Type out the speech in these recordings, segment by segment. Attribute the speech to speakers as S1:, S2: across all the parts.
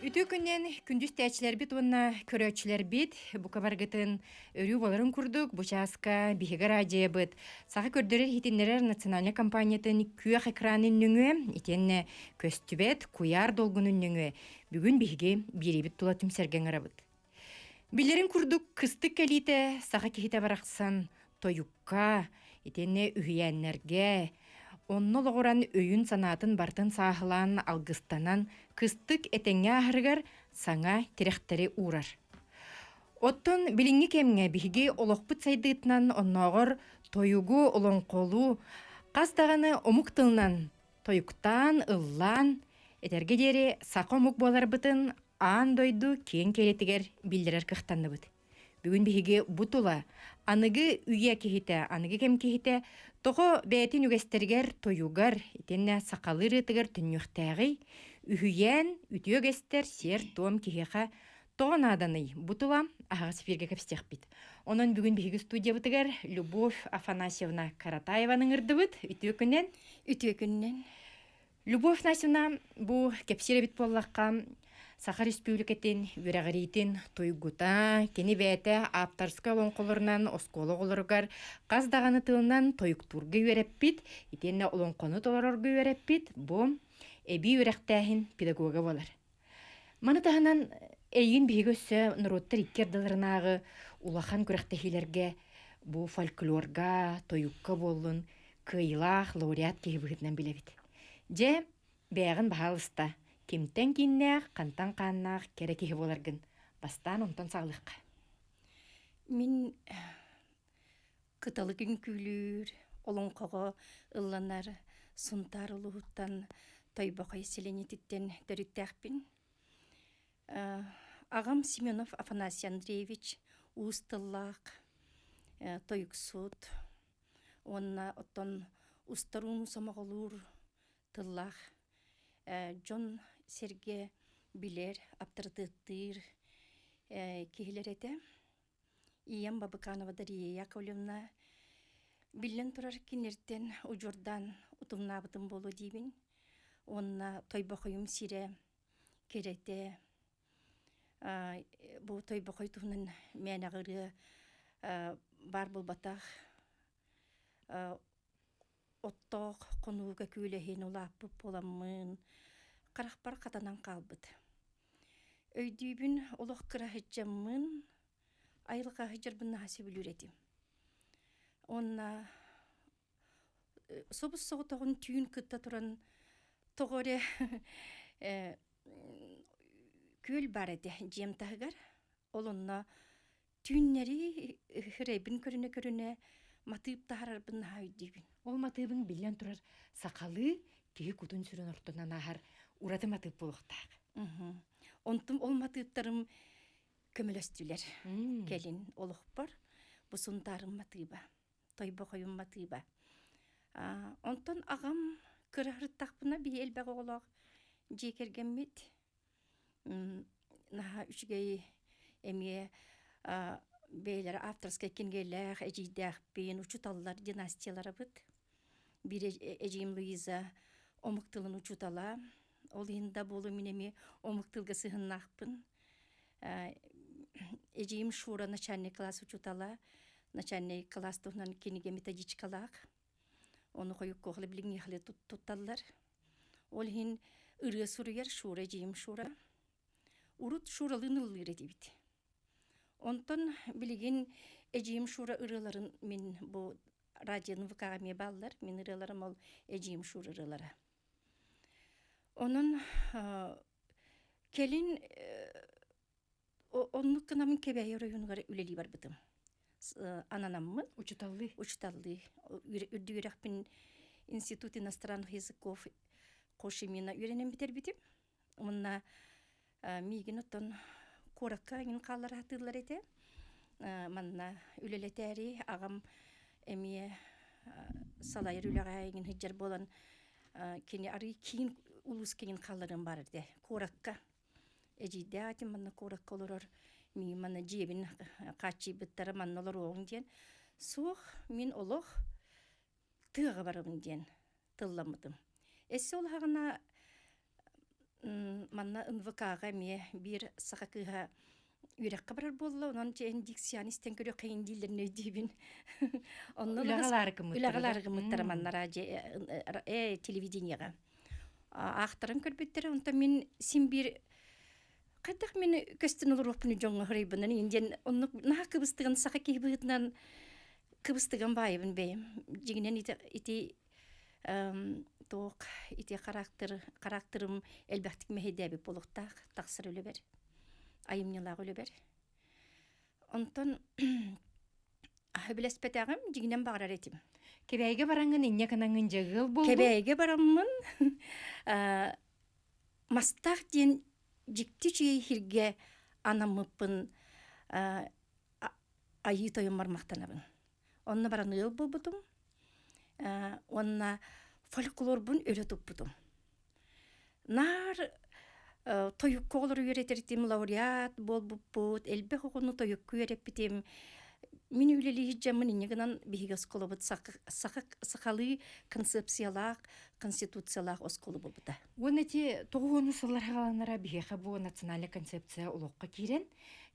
S1: Үтүү күннен күндүз тәчләр бит онна көрөчләр бит бу кабаргытын өрүү боларын курдук бучаска биһиге радио бит сага көрдөрөр хитиннерер национальный компаниятын күөх экранын нүңү итенне көстүбет куяр долгунун нүңү бүгүн биһиге бирибит тула түмсерген арабыт. Билерин курдук кыстык калите сага кихите бараксан тоюкка итенне үһүйәннәргә онно лоғуран өйін санатын бартын сағылан алгыстанан кыстык этеңе ахыргар саңа тирехтери урар. Оттон билинги кемге биһиги олоқпыт сайдыытынан онноғыр тойугу олонқолу қастағаны омуктылынан тойуктан ыллан этерге дери сақы омук болар бытын аан дойду кен келетигер билдерер кыхтанны быт. Бүгүн биһиги бутула аныгы үйе кихите, аныгы кем кихите тоҕо бээтин үгэстергер тойугар итенне сақалы рытыгар түннүхтääҕи үһүйэн үтүөгестер сер том кихиха тоҕонааданы бутула аһаас эфирге кэпстиэхпит. Онон бүгүн биһиги студиябытыгар Любовь Афанасьевна Каратаеваның ырдыбыт үтүө күннен. Любовь Насьевна бу кепсире бит боллакка Саха Республикатын үрәгәритин тойгута, кені бәйті аптарска олонқолырынан осколы олырғар, қаздағаны тылынан тойуктурғы үйереппит, итенне олонқоны толарорғы үйереппит, бұл әбі үрәқтәхін педагога болар. Маны тағынан әйін бігі өссі нұроттар иккерділерінағы улахан күрәқтәхилерге бұл фольклорға, тойукка болын, кыйлақ, лауреат кегі бұғытынан білебіт. Же бәйғын бағалыста, кемтен киннәк, кантан каннак, керекеһи боларгын. Бастан онтон саглыкка.
S2: Мин кыталыгын күлүр, олонқоға ылланар, сунтар улуһуттан тойбақай селенетиттен дөрүттәхпин. Агам Семенов Афанасий Андреевич устыллак, тойуксут, онна оттон устарун самоголур тыллах, Джон Серге билер, аптырдыттыр кихилер эте. Иям Бабыканова Дарья Яковлевна билен турар кинерттен ужурдан утумнабытын болу дейбин. Онна тойбақойым сире керете. Бу тойбақой туһунан мәнағыры бар болбатақ. Оттоқ қонуға күйләхен улаппы боламын. Қарақпар қатанан қалбыд. Өйдүйбін олық қырахыджамын, айлыға хыджарбынна хаси білуретім. Онна собыс соғы тоғын түйін күтті тұран тоғыре көл бар әді жем тағығар. Ол онна түйіннері хырайбын көріне матыып тағарар бұнна өйдүйбін.
S1: Ол матыыбын билен турар сақалы кеһи кутун сүрін ортынан ахар ураты матыып болуқтақ.
S2: Онтум ол матыыптарым көмөлөстүлер. Келин олық бар. Бұсындарым матыыба. Тойба қойым матыыба. Онтон ағам кырахырыттақпына бей елбәғі олақ жекергенмет. Наха үшігей әме бейлер авторска кенгелер, әжейдәқпен, учуталлар династиялары бұд. Bir Ejim Luisa omıktılın uçutala. Olayında bolu minemi omıktılga sığınnaqpın. Ejim şura начальник класс uçutala. Начальник класс туğnan kenige metodiçkalaq. Onu koyuk koğlı bilin yıqlı tuttallar. Olhin ırı suruyar şura ejim şura. Urut şuralığın ılır edibit. Ondan bilgin ejim şura ırıların min bu Radyanın vıkağımı bağlar, min ırılarım ol eciyim şur ırılara. Onun kelin onluk kınamın kebeği rayonları üleli var bıdım. Ananamın uçutallı. Ürdü yürekpin İnstitut İnastranных Языков koşimina ürenem biter bitim. Onunla migin oton korakka in kallar hatırlar ete. Manna üleleteri ağam Emiye salayır üleğayın hıccar bolan keni arı kiin ulus kiin kallarım bardı. Korakka. Ecide atim manna korakka olur. Mi manna cebin kaçı bittara manna olur oğun diyen. Soğ min oluq tığı varım diyen. Tılamadım. Esse ol hağına манна НВК-га ме бир сакакыга үрек кабар болла, онан чейин диксионисттен көрө кыйын дилерин өйдүбүн. Үлагалар гымыттар маннара телевидениега. Ахтарын көрбөттөр, онта мен син бир кайдак мен көстөн олоруппун жоңго хрейбынан инден онну наа кыбыстыгын сака кийбытынан кыбыстыгын байыбын бейм. Жигинен ити тоқ ити характерым элбактик мехедеби болуктак таксыр өлөбер. Айымнылак өлөбер. Онтон хөбүлеспетагым жигинен багырар этим.
S1: Кебейге бараңын инне канаңын жагыл болду.
S2: Кебейге бараммын. Мастак ден жикти чей хирге анамыппын айы тойым мармактанабын. Онна баран ыл болбутум. Онна фольклор бун өйрөтүп бутум. Нар тоюкка олор үйрөтертим, лауреат болбуппут, элбек огону тоюкка үйрөппитим. Мен үлели хиджамын инегынан биһиге осколу бут сакалы концепциялак, конституциялак осколу болбута.
S1: Он эти тоғуыны сылларғаланара биһиге бу национальный концепция улоққа кирен,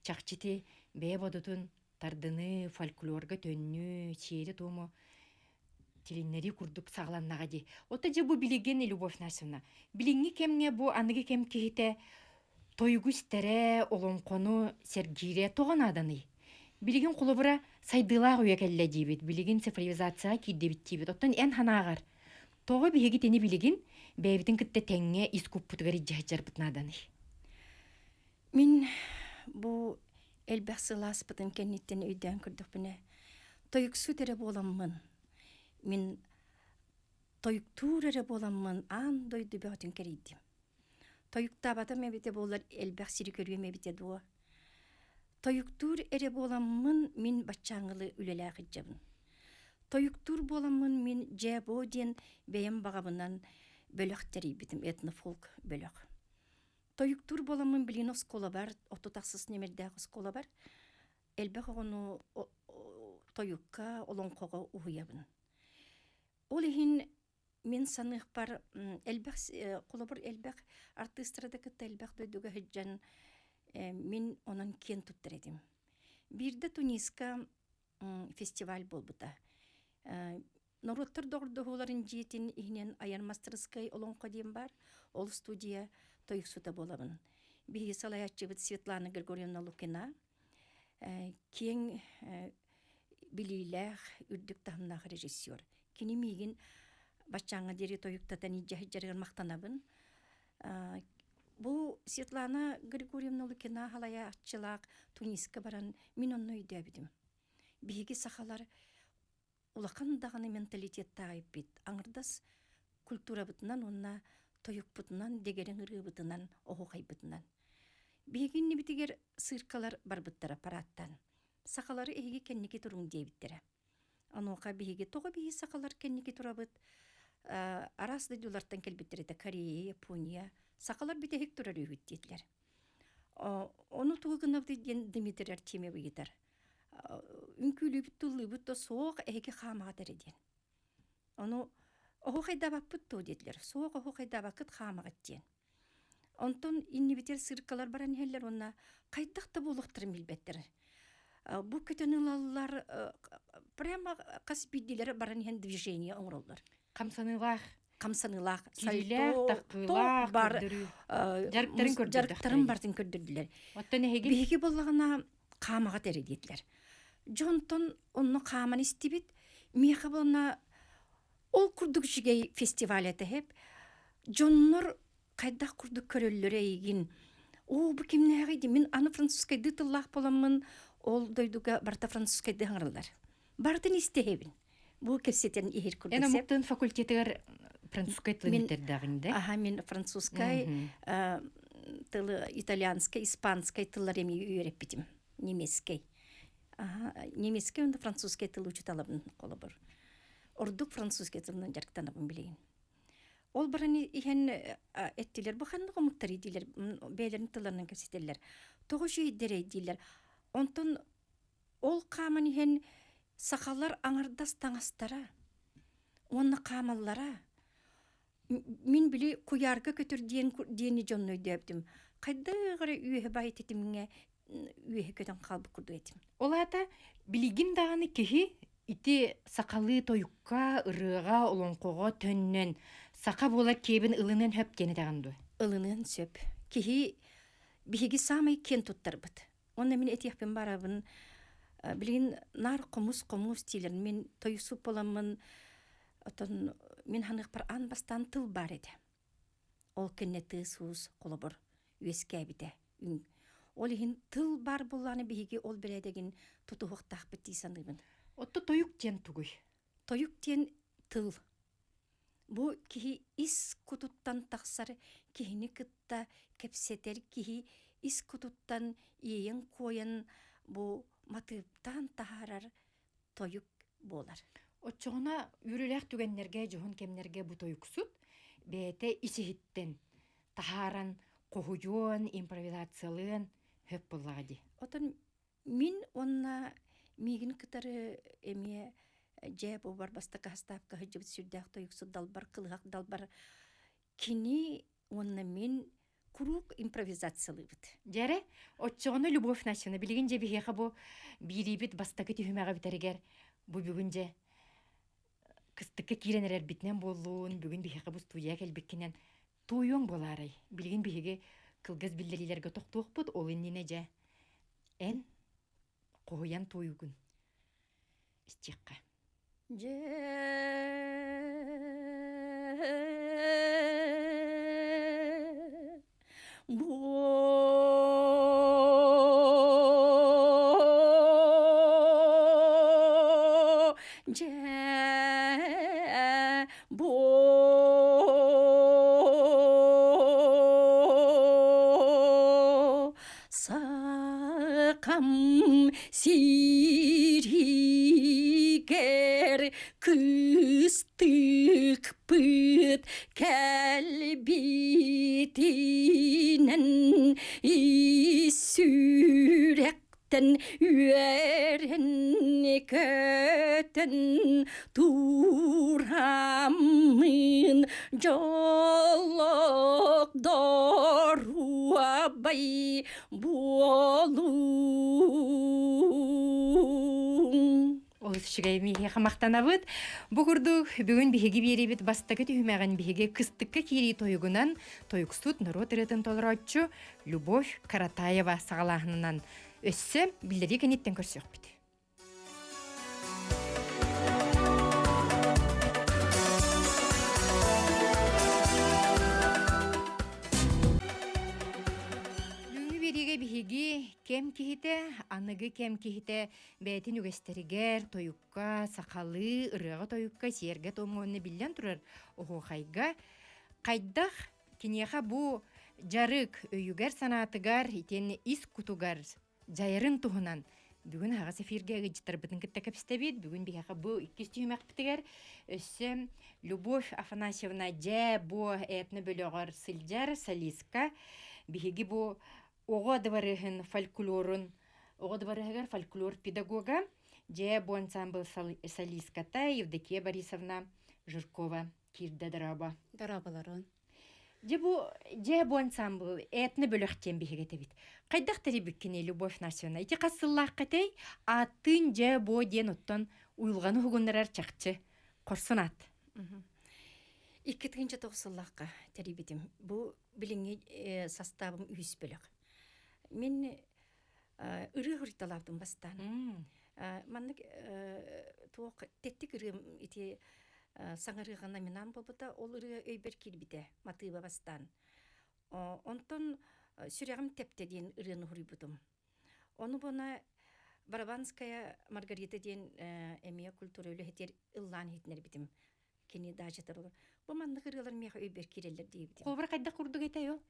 S1: чакчити бе бодутун тардыны фольклорга төннү, чейри тому телиннери курдук сагланнага ди. Ота же бу билеген Любовь Насовна. Билинги кемге бу аныгы кем кихите тойгустере олонкону сергире тоғанаданы. Билеген кулубура сайдылаг үйекелле дибит, билеген цифровизация киддебит дибит. Оттан эн ханагар. Тоғы биһиги тени билеген бэбитин кытте теңге искуппутугар иджахчар бутнаданы.
S2: Мен бу элбэх сыласпытын кенниттен өйден көрдөкпүнө. Тойуксу тере боламмын. Мен тойуктуур эре боламмын, ан дойду бөтүн керийдим. Тойукта бата мебите болар элбэх сири көрүө мебите дуо. Тойуктуур эре боламмын, мен баччаңылы үлелэ кыджабын. Тойуктуур боламмын, мен жебо ден бейем багабынан бөлөктери битим, этнофолк бөлөк. Тойуктуур боламмын, билин оскола бар, отутаксыз немердег оскола бар. Элбэх огону тойукка олонкого уhuябын. Ол ихин мен саных бар элбэх колобор элбэх артистрада кытта элбэх дойдуга хыджан мен онан кен туттыредим. Бирде Туниска фестиваль болбута. Народтар дордугуларын жетин ихнен Аян Мастерскай олонко дем бар. Ол студия тойуксута болабын. Биги салаятчыбыт Светлана Григорьевна Лукина. Кен билилэх үрдүк тахыннах режиссер. Кини мигин бачаңа дери тойуктатан иджахиджарыган мактанабын. Бу Светлана Григорьевна Лукина халая атчылак Туниска баран мен онно үйдөбүдүм. Биги сахалар улакан даганы менталитет тагып бит. Аңырдас культура бытынан онна тоюк бытынан дегерен ыры бытынан охукай бытынан. Бигин нибитигер сыркалар бар быттар аппараттан. Сахалары эги кенники туруң дейбиттер. Анука биги тога биги сахалар кенники турабыт. Арас дедулартан келбиттерде Корея, Япония сахалар бите хек турар үйгүт дейдилер. Ону тугунавды Дмитрий Артемьев гитар. Үнкүлү бүттүлү бүтө соок эги хамага териден. Ону охойда баппытту дейдилер. Соок охойда бакыт хамага ден. Онтон иннибитер сыркалар баран хеллер онна кайдакта болуктыр билбеттер. Бу көтөнүлалар прямо каспидилер баран хен движение оңроллар. Камсанылах,
S1: Сайлах, тақылах,
S2: бар жарктарын бартын көрдүрдүлер. Биги боллагана камага теридилер. Жонтон онну каман истибит, меха болна ол курдук жигей фестиваль этеп, жоннор кайда курдук көрөллөр эйгин. Бу кимне гайди? Мен аны французскай дытыллах боламмын, ол дойдуга барта французскай дыгырлар. Бартын истебин. Бу кепсетен ихир курдук.
S1: Эна муктын факультетигер французскай тылын тердагында.
S2: Мен французскай, тылы итальянскай, испанскай тыллар эми үйрөп битим. Немецкай. Немецкай онда французскай тылы учуталабын колобор. Ордук французскай тылынан жарктанабын билейин. Ол барани ихен эттилер, бу ханны гомуктар идилер, бейлерин тылларынан кепсетелер. Тогушу иддер идилер. Онтон ол каман ихен сахалар аңардас таңастара, онны камаллара, Мин били куярга көтөр диени жонной дөптүм. Кайдыгыры үйе бай тетимге үйе көтөн калбы курду этим.
S1: Олата билигин даганы кихи ити сакалы тоюкка ырыга олонкого төннөн сака болар кебин ылынын хөп кені даганду.
S2: Ылынын сөп. Кихи биһиги самый кен туттарбыт. Онна мен этияхпен барабын. Билигин нар комус тилерин мен тоюсуп боламын. Отон мен ханык бар ан бастан тыл бар эди. Ол кеннети суус колобор үескебите. Ол ихин тыл бар булланы биһиги ол беледеген тутуктак бити саныбын.
S1: Отто тоюк тен тугуй.
S2: Тоюк тен тыл. Бу кихи ис кутуттан таксар кихини кытта кепсетер кихи ис кутуттан иен коян бу матыптан тахарар тоюк болар.
S1: Отчоғына үріләк түгеннерге жоғын кемнерге бұ тоюксут, бәйті исихіттен, тахаран, қоғуйон, импровизациялығын хөп болағады.
S2: Отын мин онна мигин кытары эме жеп бар бастака хаставка хыжыбыт сүрдәк тоюксут далбар, кылғақ далбар. Кини онна мин курук импровизациялығыт.
S1: Жәре, отчоғына Любовь Насьевна білген же бігеға бұ бейребет бастакы түйімеға бітерігер бұ бүгінже кыстыкка киренерер битнен болуун бүгүн бихеге бу студия келбеккенен туйуң боларай. Билген бихеге кылгыз биллелилерге токтуокпут ол иннине же. Эн коян туйугун. Истекка.
S2: Sakam siriger kıstık pıt kelbitinen sürekten üeren köten turamın jolok doru abay bolun.
S1: Ол шигайми хамактанабыт. Бугурду бүгүн биһиги беребит бастакы түймөгөн биһиги кыстыкка кири тойгунан тойуксут народ эретін толороччу Любовь Каратаева сагалаһынынан өссө билдери кенеттен көрсөкпүт. Биһиги кем кихите, аныгы кем кихите бәтин үгестеригер, тойукка, сақалы, ырыға тойукка, серге томғонны билен турар оғуқайга. Қайдақ кинеха бу жарык өйігер санатыгар, итен ис кутугар жайырын туғынан. Бүгін аға сефирге ғыджитар бұтын кітті көпістебет, бүгін бігеға бу 200 бітігер. Өсі Любовь Афанасьевна жә бу әтіні бөліғар сылжар, солистка. Бігеги бу Оға дыварыгын фольклорын, оға дыварыгар фольклор педагога, же бу ансамбл солистката Евдокия Борисовна Жиркова кирді дараба.
S2: Дарабаларын.
S1: Же бу ансамбл этні бөліқтен бігеті бит. Қайдақ тәрі бүккені Любовь Насьевна? Ити қасыллақ қатай, атын же бу ден оттан уйлғаны хугундарар чақчы. Қорсын ат.
S2: 2-9 тәрі бітім. Бу біліңе составым үйіс бөліқ. Мен ыры ғырталавдым бастан. Маннык тоқ теттік ырым ити саңырығына менан болбыта, ол ыры өйбер келбіде матыба бастан. Онтон сүрегім тепте дейін ырыны ғырыбыдым. Оны бұна Барабанская Маргарита дейін әмия культура өлі хетер ыллан хетінер бітім. Кені дажытыр олар. Бұл маннык ырылар меға өйбер келелер dey бітім.
S1: Қолбыр қайда құрдық еті ё?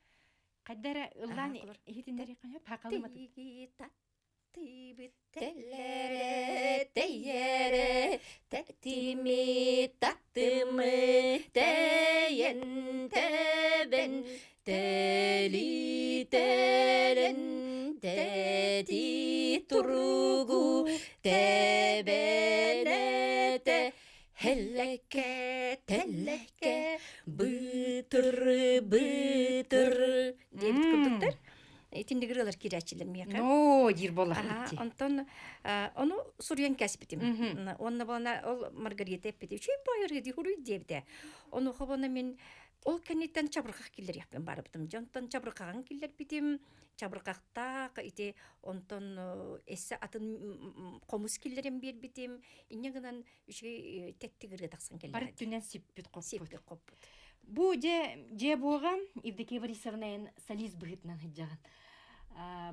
S1: Қайдары ыллан хетіндері қайда? Пақалы маты?
S2: Тиги татты біттелері, тейері, тәттімі, таттымы, тәйін, тәбін, тәлі, тәрін, тәді, тұрғу, тәбәлі, тәләкә, тәләкә, бұ дебит курдуктар. Тиндигиралар кирячилер мияка.
S1: Но, дир болар.
S2: Антон, ону сурьян кәсбитим. Онна бана ол Маргарита эппити. Чүй байыр ди хуруй дебите. Ону хобона мен ол кенеттен чабырқақ киллер яппен барыптым. Жонтон чабырқаған киллер битим. Чабырқақта ите онтон эссе атын комус киллерен бер битим. Иннегенен үше теттигирге тақсан келлер.
S1: Бар түнен сиппит қоппут. Бу же буга Евдокия Борисовнаен солист быгытнан хыджаган.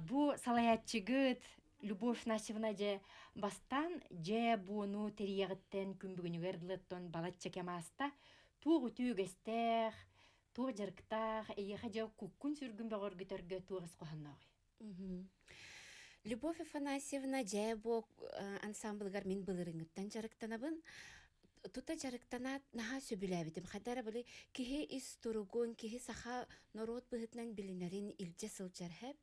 S1: Бу салаятчыгыт Любовь Насевна же бастан же буну терiyagыттен күмбүгүнүгөр дылыттон балатча кемаста тугу түгестер, туг жарктар, эйха же куккун сүргүн бөгөргүтөргө тугас коханнагы.
S3: Любовь Афанасьевна же бу ансамбльгар мен былырыңыттан жарыктанабын. Тута жарыктанат наха сөбүләбитим. Хадара били кихи ис туругун, кихи саха народ быгытнан билинерин илже сылжар хэп.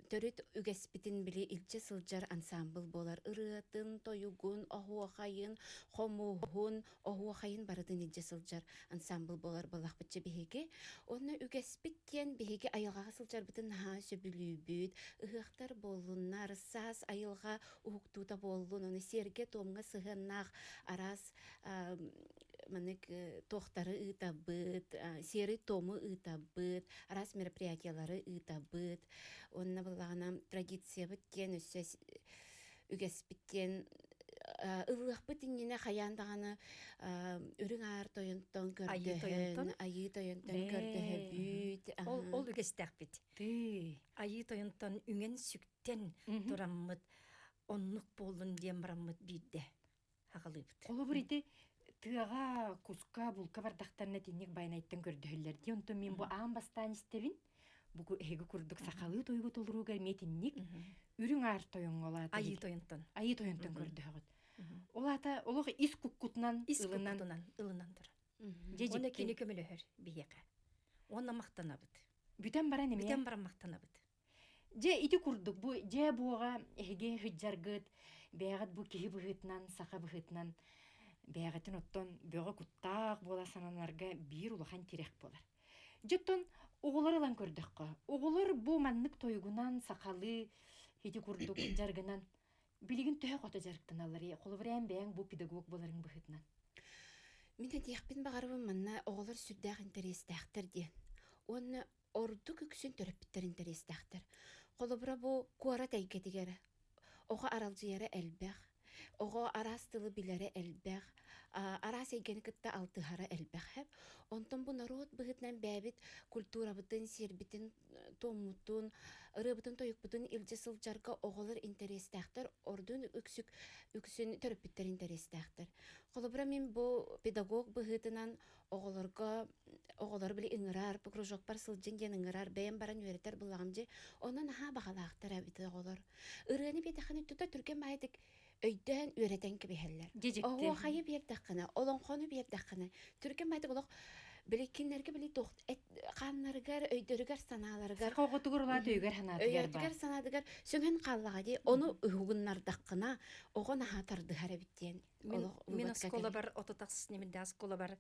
S3: Төрүт үгеспитин били илже сылжар ансамбл болар. Ырыатын, тоюгун, охуахайын, хомугун, охуахайын барыдын илже сылжар ансамбл болар балах бітче бихеге. Оны үгеспиттен бихеге айылға сылжар бітін наха сөбүлүбүт. Ыхыктар болуннар, сас айылға ухуктута болун. Оны серге томга сыгыннах арас манык тохтары ытабыт, сері тому ытабыт, арас мероприятиялары ытабыт. Онна былағына традиция біттен, өссес үгес біттен, ылық бітініне қаяндағаны үрің ар тойынтон көрдіхін, айы тойынтон көрдіхі бүт.
S2: Ол үгестәк бит. Айы тойынтон үңен сүктен тұраммыд, оннық болын дем бараммыд бейді.
S1: Олы бір еті тыға куска булка бардақтарына тенек байнайттан көрдіхілерді. Онтон мен бұл ағын бастан істевін. Бұғы әйгі күрдік сақалы тойғы толыруға метіннік үрің ар тойын олады.
S2: Айы тойынтон.
S1: Айы тойынтон көрдіғыд. Олата олығы ис куккутнан ылынан
S2: тұр. Оны кені көмілі хөр бейеқі. Оны мақтана бұд.
S1: Бүтен бара неме?
S2: Бүтен бара мақтана бұд.
S1: Же ити күрдік. Же бұға әйге хүджаргыд. Бәғат бұ кеғі бұғытнан, сақа бұғытнан. Бәғатын оттон бөға күттақ бола сананарға бір улахан терек болар. Жоттон оғылар алан көрдік қа. Оғылар бұ маннық тойгунан, сақалы, хеті күрдік жаргынан. Білігін түйі қота жарықтан алар. Қолыбырайын бәң бұ педагог боларын бұғытнан.
S3: Мен әдеқпен бағарыбын манна оғылар сүрдәқ интерестәқтір ден. Оны орды күксін төріпіттер интерестәқтір. Қолыбыра бұ куара тәйгетігері. Оға аралжыяры әлбәқ, оға арас тылы білері әлбәқ, арас егені кітті алтығары әлбәқ әп. Онтын бұл народ бұғытнан бәбіт культура бұтын, сербітін, томутын, ұры бұтын, тойық бұтын илже сылжарға оғылар интерестәқтір, ордың үксін төріпіттер интерестәқтір. Қолыбыра мен бұл педагог бұғытынан оғылар білі үңірар, бұл кружок бар сылжын ден үңірар, бәйін баран өретер бұлағымжы, онын аға бағалақтыр әбіті оғылар. Үргені бетіқаны тұта түрген майдық өйден өретен кебехеллер. Оғы қайы бердіққаны, олонқоны бердіққаны. Түрген майдық олық білеккенлерге білі тоқт, қанларығар, өйдерігер саналарығар.
S1: Қоғытығыр олады өйгер ханадығар ба.
S3: Өйдерігер санадығар, сөңін қаллаға де, оны ұғыннардаққына, оғын ағатардығар әбіттен.
S2: Мен оскола бар, ототақсыз немінде оскола бар,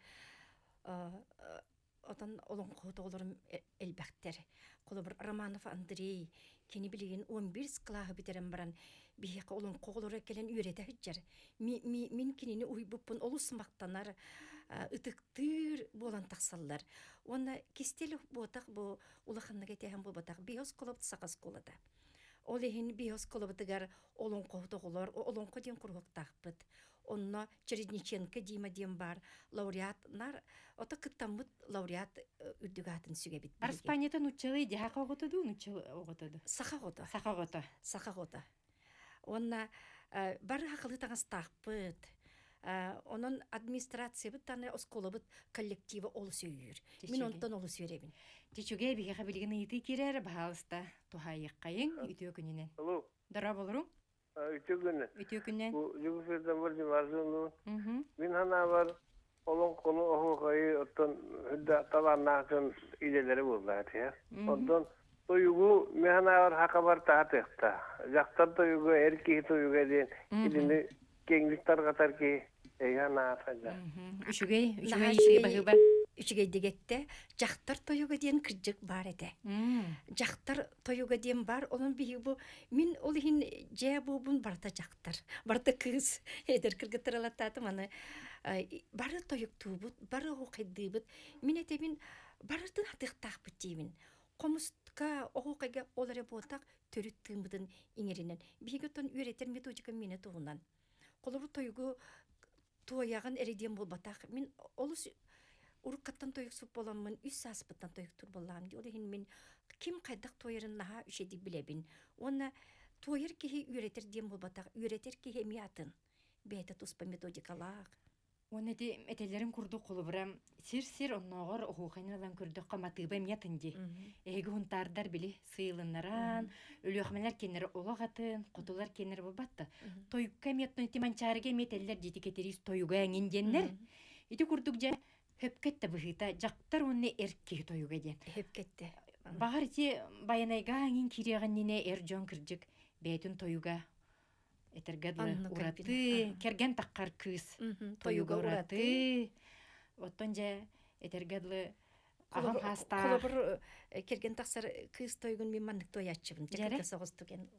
S2: отан олон қоғыты оларым әлбәқтер. Қолы бір Романов Андрей, кені білеген 11 клағы бітерін баран, бейеқі олон қоғылары келен үйреті хүджер. Мен кенені ұйбыппын олы сымақтанар, ұтықтыр болан тақсалар. Оны кестелі ботақ бұл ұлықанна кетеген бұл ботақ, бейос қолабыты сақас қолады. Ол ехін бейос қолабытығар олон қоғыты олар, олон қоден құрғықтақ бұд. Онна Чередниченко Дима дем бар, лауреаттар, ота кыттамыт лауреат үрдігатын сүге бит.
S1: Бар Испаниятан учалы деха қоғытыды, учалы оғытыды?
S2: Сақа ғота. Онна бар хақылы тағыз тақпыт. Onun администрация бит таны оскола бит коллективы олы сөйір. Мен онтан олы сөйребін.
S1: Течуге бігеға білген үйті керер бағалыста тухайық қайын үйті өкінінен.
S4: Алло.
S1: Дара болырың?
S4: Ütü günü.
S1: Ütü günden.
S4: Bu Yugoslav'dan var civarında. Bin hana var. Olan konu okuyayı ottan hüdda tavanakın ileri buldular ya. Ondan toyugu mihana var haka var tahtı. Jaktar toyugu erkeği toyugu edin. İlini kenglikler katar ki eyhana atacak.
S1: Üçüge bakıba.
S2: үчүгейдегетте жактар тоюга диен кырдык бар эте. Жактар тоюга диен бар, onun биги бу мин ол хин же бубун барта жактар. Барта кыз эдер кыргыттыралаттатым аны бары тоюктуубут, бары окуйдыбыт. Мин этемин барытын атыктакпыт деймин. Комустка окуйга оларе ботак төрүттүмбүдүн иңеринен. Биги тон үйретер методика мене тугунан. Колору тоюгу туоягын эреден болбатак. Мин олус уруккаттан тоюксуп боламмын, үс сааспыттан тоюктур болам. Ол хин мен ким кайдак тоярын наха үшеди билебин. Онна тояр кихи үйретер дем болбатак, үйретер кихи миятын. Бейте туспа методикалаак.
S1: Оны де этелерин курду колубурам сир онногор ухухайналан көрдүк каматыба миятынди. Эги хунтардар били сыйлыннаран, өлөкмелер кенери олагатын, котулар кенери болбатты. Тоюкка миятны тиманчарыга метеллер житикетерис тоюга эңинденнер. Ити курдук же хөпкетте быхыта жактар онне эрки тоюга ден.
S2: Хөпкетте.
S1: Багар ти баянайга аңин кирегенне эр жон кырдык бетин тоюга этергедле ураты, керген таккар кыз тоюга ураты. Оттон же этергедле агам хаста.
S2: Колобур керген таксар кыз тойгун мен мандык тоячыбын. Жакка согустуген.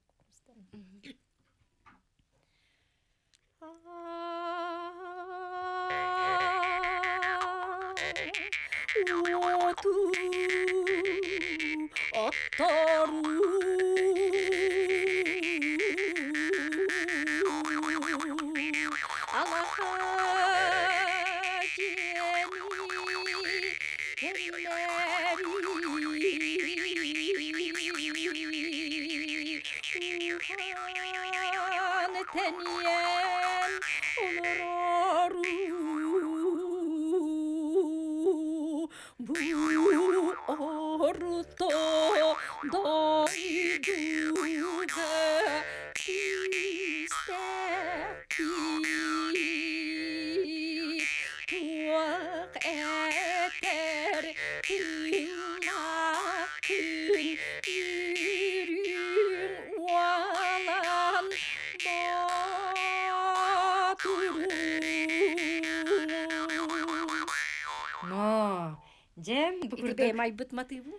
S1: Жем
S2: букурдой майбыт матыбы.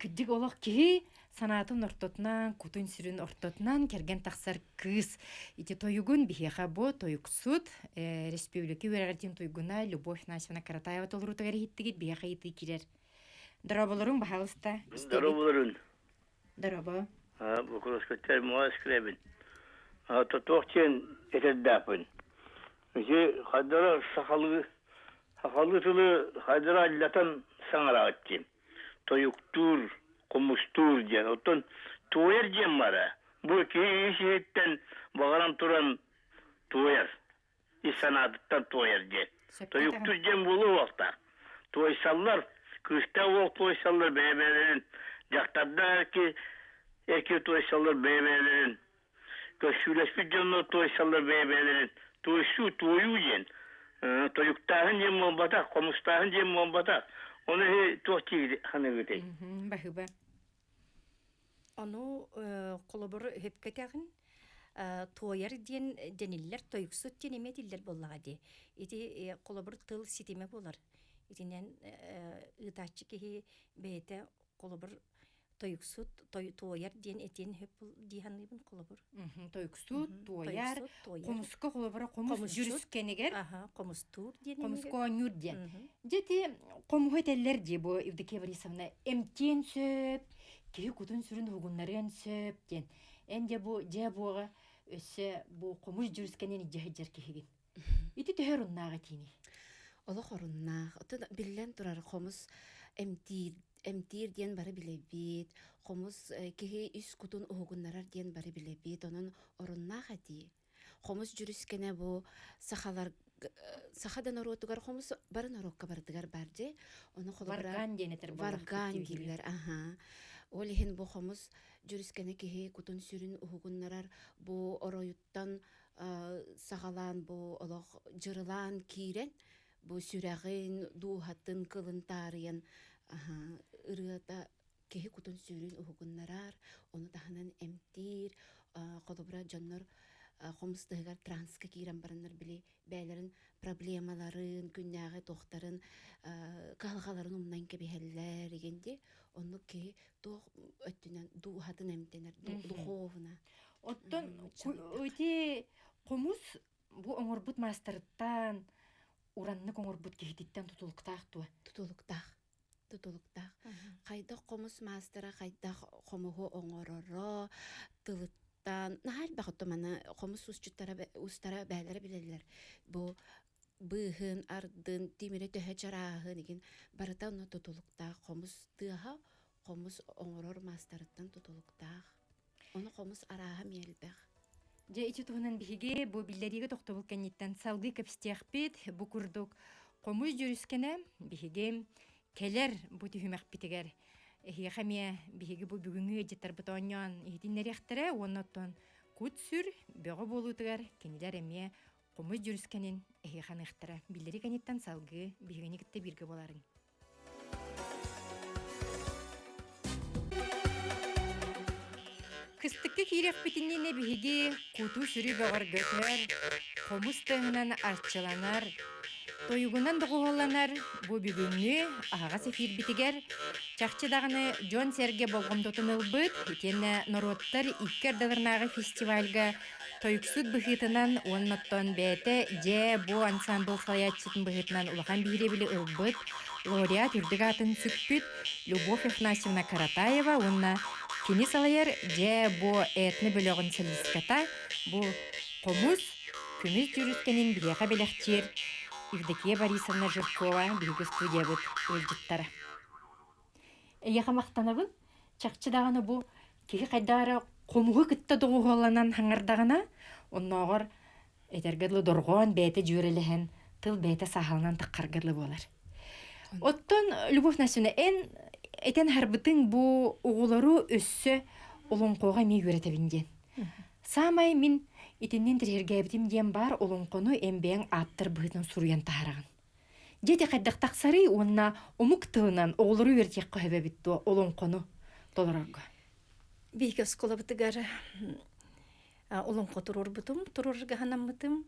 S1: Күддик олақ ки санатын ортотунан, кутун сүрүн ортотунан керген таксар кыз. Ити тоюгун бихеха бо тоюксут республика өрәгәртин тоюгуна Любовь Насевна Каратаева толрутагар хиттигит бихеха ити кирер. Дараболорун бахалыста.
S5: Дараболорун.
S1: Дараба.
S5: Букуроскоттер моас кребин. Тотохтен этердапын. Же хадара сахалы тылы хадара аллатан саңарагатти. Тоюктур, комустур ден. Оттон туер ден бара. Бу кейшеттен багарам туран туер. Исанадыттан туер ден. Тоюктур ден болу вакта. Тойсаллар, кышта ол тойсаллар бебелерин. Жактарда эки тойсаллар бебелерин. Көшүлеспи жонно тойсаллар бебелерин. Тойшу тою ден. Тоюктагын ден болбата, комустагын ден болбата. Оны тохти ханегете.
S1: Бахыба.
S2: Ону колобор хепкетагын тояр ден дениллер тоюксут ден эметиллер боллагади. Ити колобор тыл ситеме болар. Итинен ытачы кихи бете колобор тоюксут тояр ден этен хеп диханыбын колобор.
S1: Тоюксут, тояр, комуска колобора комус жүрүскенегер.
S2: Комустур ден.
S1: Комуско нюр ден. Дети комухетеллер ди бу Евдокия Борисовна эмтен сөп, кихи кутун сүрүн хугуннарын сөп ден. Энде бу же буга өсө бу комуш жүрүскенен жахыжар кихигин. Ити төһөр уннага тини.
S3: Ола хорунна, отын билен турар комус эмтир диен бары билебит, комус кихи үс кутун ухугуннарар диен бары билебит, онун орунна хати. Комус жүрүскене бу сахадан оротугар комус барын орокка бардыгар барже, оны холобра
S1: варган денетер
S3: варган дилер, Ол ихин бу комус жүрүскене кихи кутун сүрүн ухугуннарар бу ороюттан сахалан бу олох жырылан кирен, бу сүрәгин дуухатын кылын тарыян ырыата кихи кутун сүрүн ухугуннарар, оны таханан эмтир, колобра жоннор хомустыгар транска кирен барыннар биле бәйләрен проблемаларын, күннәгы тохтарын, калгаларын умнан кебехелләр дигенде, онны ки тох өттүнән духатын эмтенер, духовна.
S1: Оттон өте комус бу оңорбут мастерттан уранны оңорбут кехититтен тутулуктаах туа.
S3: Тутулуктаах. Кайда комус мастера, кайда комуго оңороро, тылыттан, нахал бахыттыманы комус устара бәлері білелер. Бу быхын, ардын, тимире төһө чарағын еген барыта оны тутулуктаах. Комус тыха, комус оңорор мастерттан тутулуктаах. Оны комус араға мелбәқ.
S1: Же ичи туһунан биһиге бу биллериге тохтобул кенниттен салгы кепстиахпит бу курдук комуз жүрүскене биһиге келер бу түһүмәхпитигер эхиэхэмие биһиге бу бүгүнгү жеттер бутоньон ихтиннерехтере оннотон кут сүр бөҕө болуутугар кенилер эмие комуз жүрүскенин эхиэханыхтара биллери кенниттен салгы биһигени кытта бирге боларын. Кыстыкка кирек битинне биһиги куту сүрү бөгөр götөр, комус тыгынан арчыланар, тойугунан догуланар, бу бүгүнгү ага сефир битигер, чакчыдагыны Джон Серге болгомдотун ылбыт, итенне народтар иккер даларнагы фестивальга тойуксуд быхытынан онноттон бәте же бу ансамбл салаятчытын быхытынан улахан биребили ылбыт, лауреат үрдігатын сүкпүт Любовь Афанасьевна Каратаева, онна кини салайар же бу этны бөлөгін солистката, бу комус күмүз жүрүскенин биляха белехтер Евдокия Борисовна Жиркова биги студия бит өлжүттара. Эйяха мактанабын, чакчыдаганы бу киги кайдары комугу кытта догуоланан хаңардагана, онногор этергедлы доргон бәте жүрелехен, тыл бәте сахалынан таққаргырлы болар. Оттон Любовь Насюна этен харбытын бу угулару өссө олонкоға ми үйретебинген. Самай мин итиннен тирергәбитим ден бар олонкону эмбең аттыр быһытын суруян тахараган. Жете кайдактак сары онна омук тылынан оғлару үйретек көһөбебитто олонкону толорорго.
S2: Бейке скола бытыгар олонко турор бутум, турорга ханаммытым.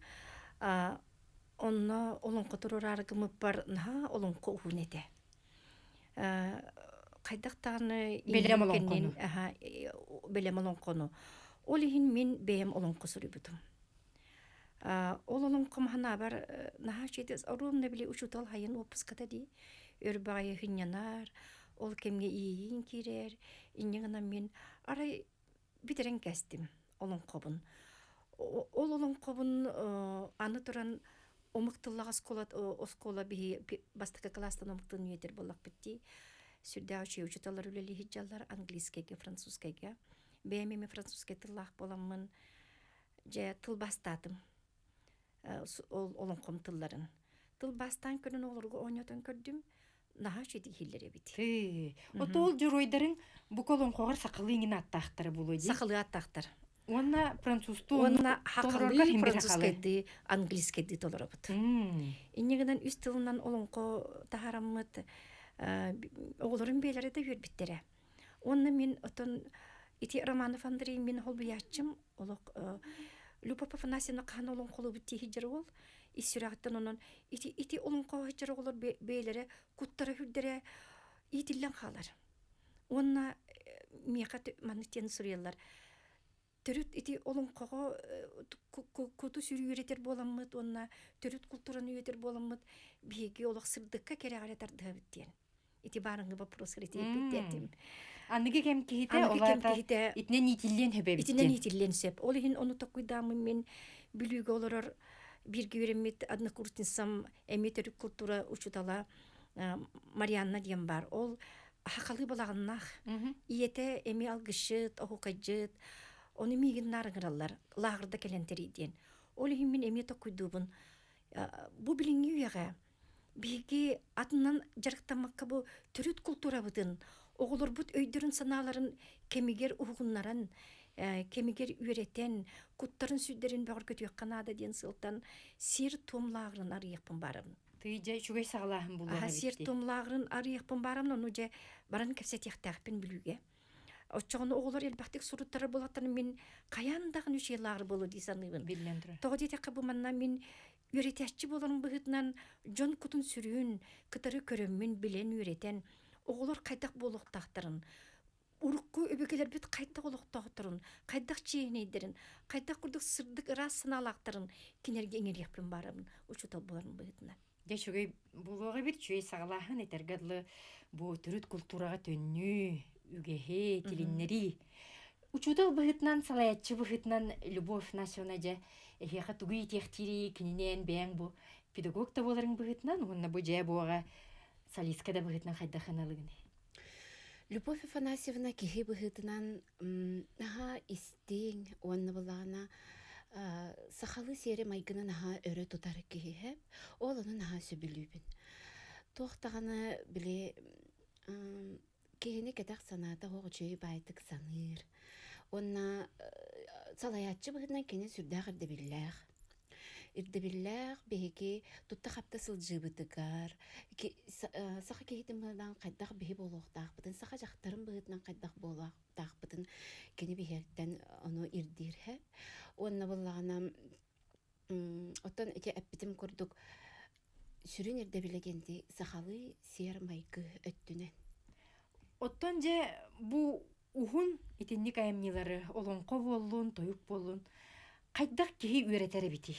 S2: Онна олонко турор аргымып бар наха олонко ухунете. Кайдактаны
S1: Белем олонкону.
S2: Белем олонкону. Олихин мен бейем олонко суру бутум. Ол олонко махана бар наха четес орумна биле учутал хайын опуската ди. Өрбайы хынянар, ол кемге иyin кирер, иннегана мен арай битерен кәстим олонкобун. Ол олонкобун аны туран омыктыллага оскола би бастыка класстан омыктын үетер болак битти. Сүрдә учуталар үлели хиджалар английскайга, французскайга. Бәймеме французскай тыллах боламмын. Же тыл бастатым. Ол олонком тылларын. Тыл бастан көрүн олорго ойнотон көрдүм. Наха чеди хиллере бит.
S1: Отол журойдарын бу колонкогар сакылыйын аттактары булуй ди.
S2: Сакылы аттактар.
S1: Онна французту,
S2: онна хакылы французскайды, английскайды толорабыт. Иннегенен үз тылынан олонко тахараммыт. Оғылырын бейлері де өрбіттере. Онны мен отын ити Романов Андрей мен холбиятчым, олық Любовь Афанасьевна қан олың қолы бітті хиджер ол. Исүрақтан онын ити олың қолы хиджер олар бейлері құттары хүрдері итілен қалар. Онна меқат манытен сүрелер. Төрүт ити олың қолы құты сүрі үйретер боламыд, онна төрүт культураны үйретер боламыд, бейге олық сырдыққа кере қаретарды біттен. Ити барыңғы вопрос біттетім.
S1: Анныге кем кехите, олата итнен итилен хөбе биттен.
S2: Итинен итилен сөп. Ол ехін оны тоқуйдамын мен бүлігі оларар бірге өремет адны куртинсам әме төрік культура учутала Марианна дем бар. Ол хақалы балағыннақ. Иеті әме алғышыт, оғуқайжыт, оны мейгін нарыңыралар, лағырда кәлентері ден. Ол ехін мен әме тоқуйдубын. Бұ біліңгі үйеға. Биги атынан жарықтамаққа бұ түріт культура бұдын. Оғылыр бұд өйдерін саналарын кемигер ұғынларын, кемигер үйретен, құттарын сүддерін бағыр көтіе қанада ден сылтан сер томлағырын арияқпын барым.
S1: Түйже шүгей сағылағын бұлуға бітті.
S2: Сер томлағырын арияқпын барым, оны же барын кәпсет яқтақпен білуге. Очоғыны оғылар елбақтық сұруттары болаттарын мен қаяндағын үш елағыр болу дейсанығын.
S1: Билен тұра.
S2: Тоғы дейті қабыманна мен үйретәшчі боларын бұғытынан жон күтін сүрүүн, кытары көріммен білен үйретен, оғылар қайдақ болуқтақтарын, урукку өбекелер бит қайдақ олуқтақтарын, қайдақ чейнейдерін, қайдақ құрдық сырдық ырас сыналақтарын кенерге еңелеппен барамын, учутал боларын бұғытынан.
S1: Де шөгей бұлуға бит чөй сағалағын етергадылы бұ түріт культураға төнні, үгеhe, тилиннери. Учутал бұғытынан, салаятчы бұғытынан любовь насуына же эхеға тугы итектири, кененен бәң бұ педагог та боларын бұғытынан, онна бұ жа бұға салиска да бұғытынан қайдақын алығын.
S3: Любовь Афанасьевна кихи бұғытынан наға истең, онна бұлағына сахалы сері майгыны наға өрі тұтары кихи, ол оны наға сөбілюбін. Тоқтағаны біле кихini кедақ саната оғы чөй байтық саныр. Онна салаятчы бұғытынан кені сүрдәғ үрдебілләғ. Үрдебілләғ бейге тұтта қапта сылжыбытығар. Сақа кейтін бұғыдан қайдақ бейі болуқтақ бұтын, сақа жақтарын бұғытынан қайдақ болуқтақ бұтын кені бейгерден оны үрдер. Онна болағына оттан әте әппітім көрдік сүрін үрдебілегенде сақалы сер майғы өттінен.
S1: Оттан же бу ухун итинник айымнилары олонқо болуын, тойук болуын, қайдақ кеhi үйретері бити.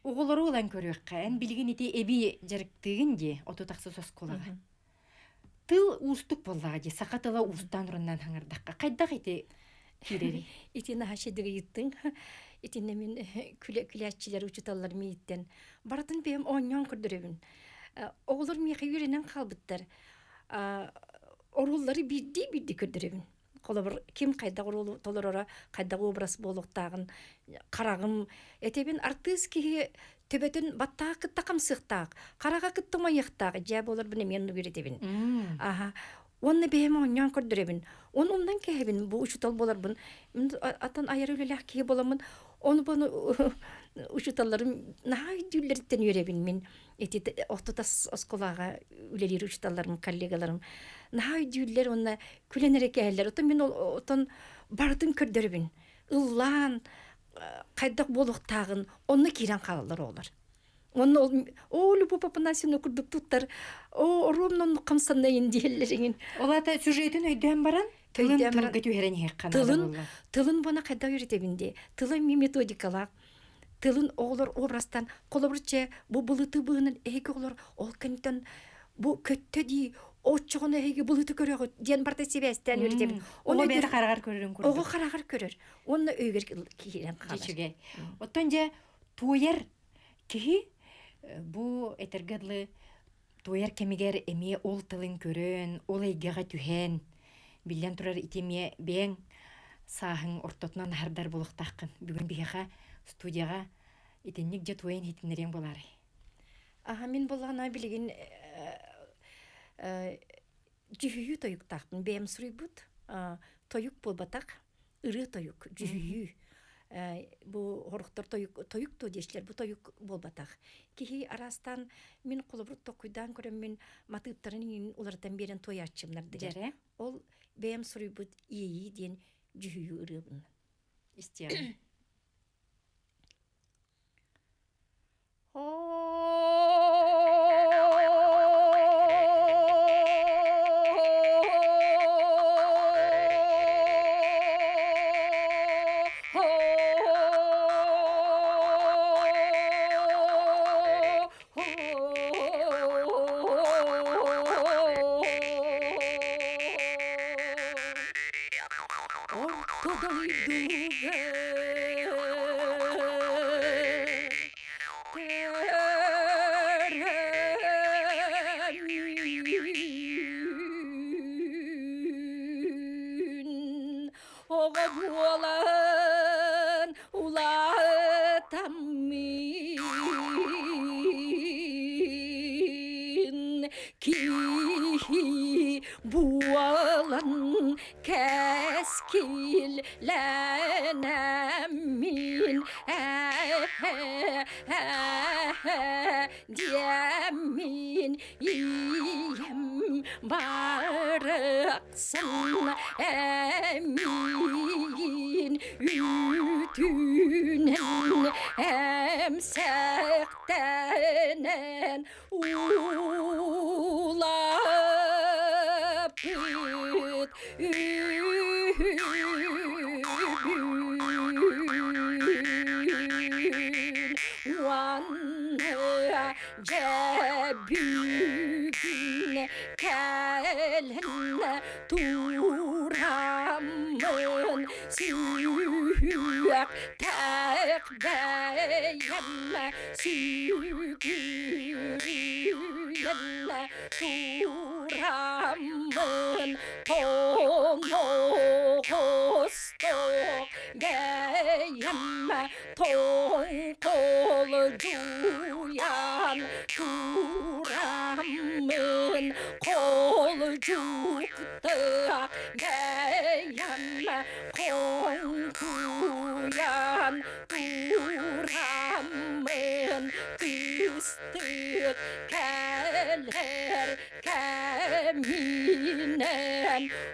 S1: Оғылары олан көріққа, ән білген ити эби жарықтығын де, оту тақсы сосколаға. Тыл ұстық болаға де, сақа тыла ұстан ұрыннан хаңырдаққа. Қайдақ ити керері?
S2: Итина хашедігі еттің, итіне мен күләтчілер учуталар мейттен. Баратын бейім оңнан күрдіребін. Оғылар мейқи үйренен қалбыттар. Орулları bildi kördürübün. Kolabır kim kayda orulu tolarora kayda obras boluktağın karagım etebin artız ki töbetün battağı kıttakam sıktaq. Karaga kıttama yıktaq. Jab olur bine men üretebin. Aha. Onu behem onyan kördürübün. Ondan kehebin bu uçutal bolar bun. Atan ayar ölelah ki bolamın. Onu bunu uçutallarım nahay dülleritten yürebin min. Eti otutas oskolaga ülelir uçutallarım, kollegalarım. Nahay düller ona külenerek eğerler. Otan min otan bardın kördürübün. Illan, kaydak boluktağın, onu kiran kalalar olur. Onu bu papanasını kurduk tuttar. O romnon kamsanna indiyelerinin.
S1: Ola da süjetin öydüğün baran?
S2: Tılın bana kayda üretebinde. Tılın metodikalar. Tılın oğlar obrastan kolabırça bu bılıtı bağının ege olur. Ol kanıtan bu kötü değil. O çoğunu ege bılıtı görüyor. Diyen parta sebesten üretebin.
S1: Onu beri karagar görürün kurduk.
S2: Oğu karagar görür. Onu öyger kihiren kalır.
S1: Geçüge. Otonca tuğyer kihi bu etergadlı tuğyer kemiger emeye ol tılın körün, ol eygağa tühen. Bilden turar itemiye beğen sahın ortatından hardar buluqtaqın. Bugün bihaqa studiyaga itennik je tuğen hitinlerien bolari.
S2: Aha, min bolağına bilgin cühüyü toyuk taqtın. Beğem suribut. Toyuk bolbataq. Irı toyuk. Cühüyü. Bu horuqtar toyuk to deşler. Bu toyuk bolbataq. Kihi arastan min koloburt tokuydan körüm min matıptarının ulardan beren toy açımlar diler. Ol beğem suribut iyi diyen cühüyü ırı bunun.
S1: İsteyem.
S2: Bualan keskillenem min diyemin iyem baraksın emin ütünen emsektenen ulapıt Vanna cebügne kelen turamın süyak tekbeyemme sügürüyenne turamın tono hostok geyemme tonkol duyan turamın kolcukta geyemme konkuyan turamın kıstık keller keminen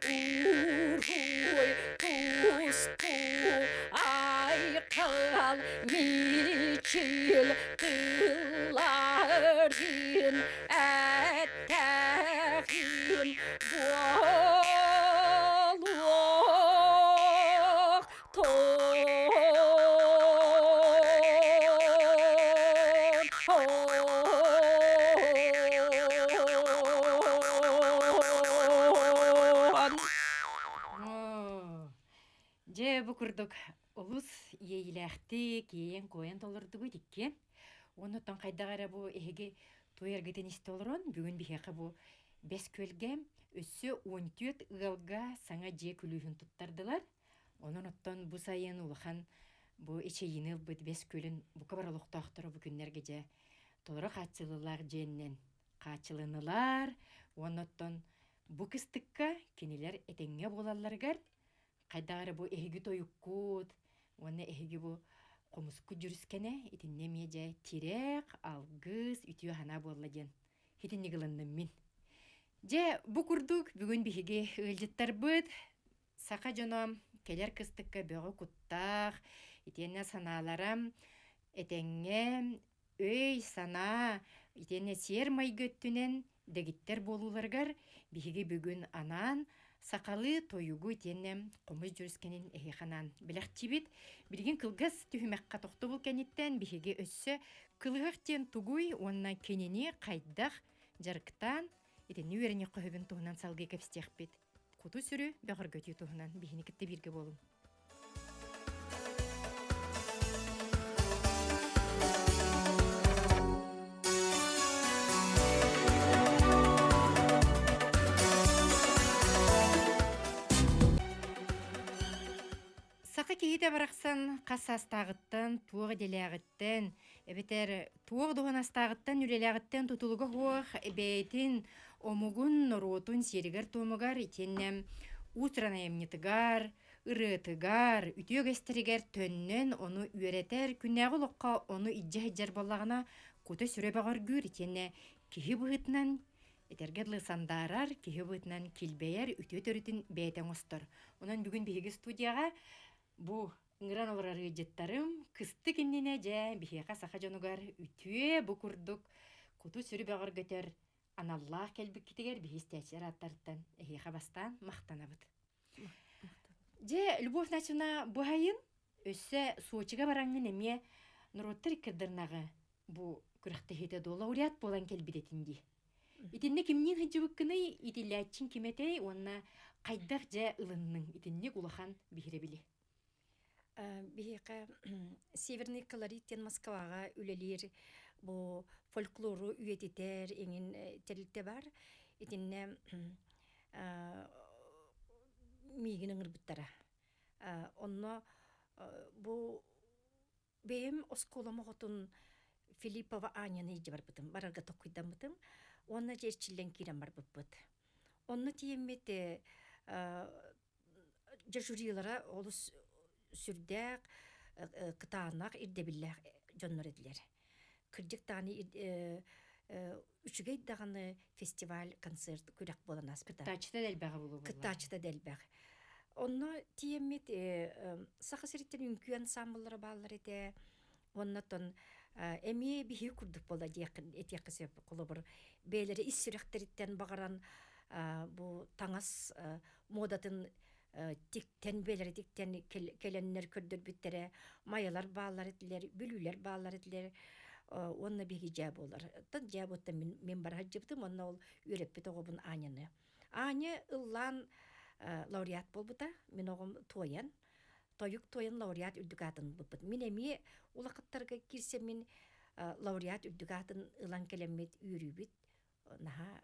S2: uruy tustu aykal miçil kılların etteğin boluk
S1: Же бу курдук улус иейлэхти киен коен толордугу диккен. Онуттан кайдагара бу эһиги туйергетен истолорон бүгүн бихеке бу бес көлге өссө 14 ылга саңа же күлүүхүн туттардылар. Онун оттон бу сайын улахан бу ичейинил бит бес көлүн бу кабаралыктактыры бу күннерге же толора качылылар женнен качылынылар. Онуттон бу кыстыкка кинилер этеңге болаларгар кайдагары бу эһиги тоюккут, уонна эһиги бу комуску жүрүскене итинне меже тирек, алгыс, ütüö хана болладен. Хитинни гылынным мин. Же бу курдук бүгүн биһиги ылжыттар быт, сака жоном келер кыстыкка бөгө куттах, итенне санааларам, этеңге, өй сана, итенне сер майгөттүнен дегиттер болууларгар биһиги бүгүн анан сакалы тоюгу теннем комуз жүрүскенин эхиханан билектибит билген кылгас түхүмекка токтобул кениттен биһиги өссө кылыгак тен тугуй онна кенени кайдах жарктан итени үерене көбүн туһунан салгы кепстехпит куту сүрү бөгөр көтү туһунан бихини китте бирге болум. Сақы кейді барақсан қас астағыттан, туғы делеғіттен, әбетер туғы дұғын астағыттан үрелеғіттен тұтылығы хуақ әбейтін омугун норотун серігер томугар итеннем утрана емнетігар, ырытыгар, үтіөг әстерігер төннен оны үйретер, күннәғы лоққа оны иджа-хеджар болағына көті сүре бағар гүр итенне кихи бұғытынан этергедлы сандарар, кихи бұғытынан келбейер үтіө төрітін бәйтен остыр. Онан бүгін бігі студияға бу ыңыран оларары жеттарым кысты кеннене жа бихеқа сақа жонугар үтүе бу курдук куту сүрү бағар көтер аналлах келбік кетегер бихис тәчер аттарттан эхеқа бастан мақтанабыт. Же Любовь Начина буhayın өссө суочуга бараңын эме нуроттар кырдырнагы бу күрәхте хете лауреат болан келбидетинди. Итинне кимнин хыжыбыккыны итиляччин киметей онна кайдак же ылынның итинне улахан бихиребили.
S2: Бихеқа северный колориттен Москваға үлелер бу фольклору үйететер еңін терілте бар. Итинне мигин ыңырбыттара. Онно бу бейім осколама ғотын Филиппова Аняны ежі бар бұтым. Барарға тоқидан бұтым. Онна жерчілден кирен бар бұт. Онны тиеммет же жюрилара олус сүрдәк кытаанак ирдебилләк жоннор эдилер. Кырдык таны үчүгей даганы фестиваль концерт күрәк болан аспыта.
S1: Кытачта дэлбәгә булу.
S2: Кытачта дэлбәг. Онно тиеммит саха сириттен үнкү ансамбльлары баллар эте. Оннотон эми бихи курдук болда этияк кесеп колобур бээлери ис сүрөктериттен багаран бу таңас модатын тиктен бээлери тиктен келеннер көрдөр биттере маялар баалар этилер, бүлүлөр баалар этилер. Онна бихи жаб болар. Тан жаботта мен бар хаджыптым, онна ол үйрөппүт огобун Аняны. Аня ыллан лауреат болбута, мен огом тоян. Тоюк тоян лауреат үрдүгатын болбут. Мен эми улакыттарга кирсе мен лауреат үрдүгатын ылан келемет үйрүбүт. Наха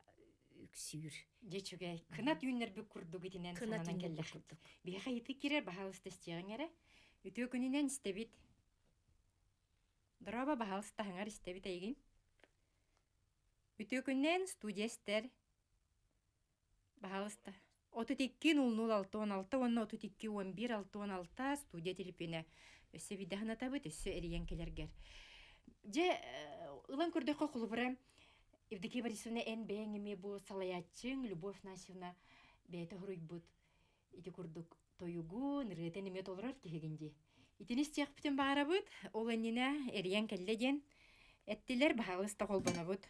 S2: үксүр.
S1: Жечугай кынат үйнер бу курдук итинен сананан келдик. Биха ити кирер бахалысты стегеңере. Үтө күнүнен истебит. Дроба бахалыста хаңар истебит айгин. Үтө күнүнен студиестер бахалыста. 32-00-16-16, онна 32-11-16 студия телепине өсө видахана табыт, өсө эриен келергер. Же ылан көрдөккө кулубура Евдокия Борисовна эн бэңеме бу салаяччың Любовь Насевна бэйте хуруйбут. Ити курдук тоюгу, нырытен эме толурар кихегинди. Итинис тиякпытын баарабыт, ол эннине эриен келлеген. Эттилер бахалыста колбанабыт.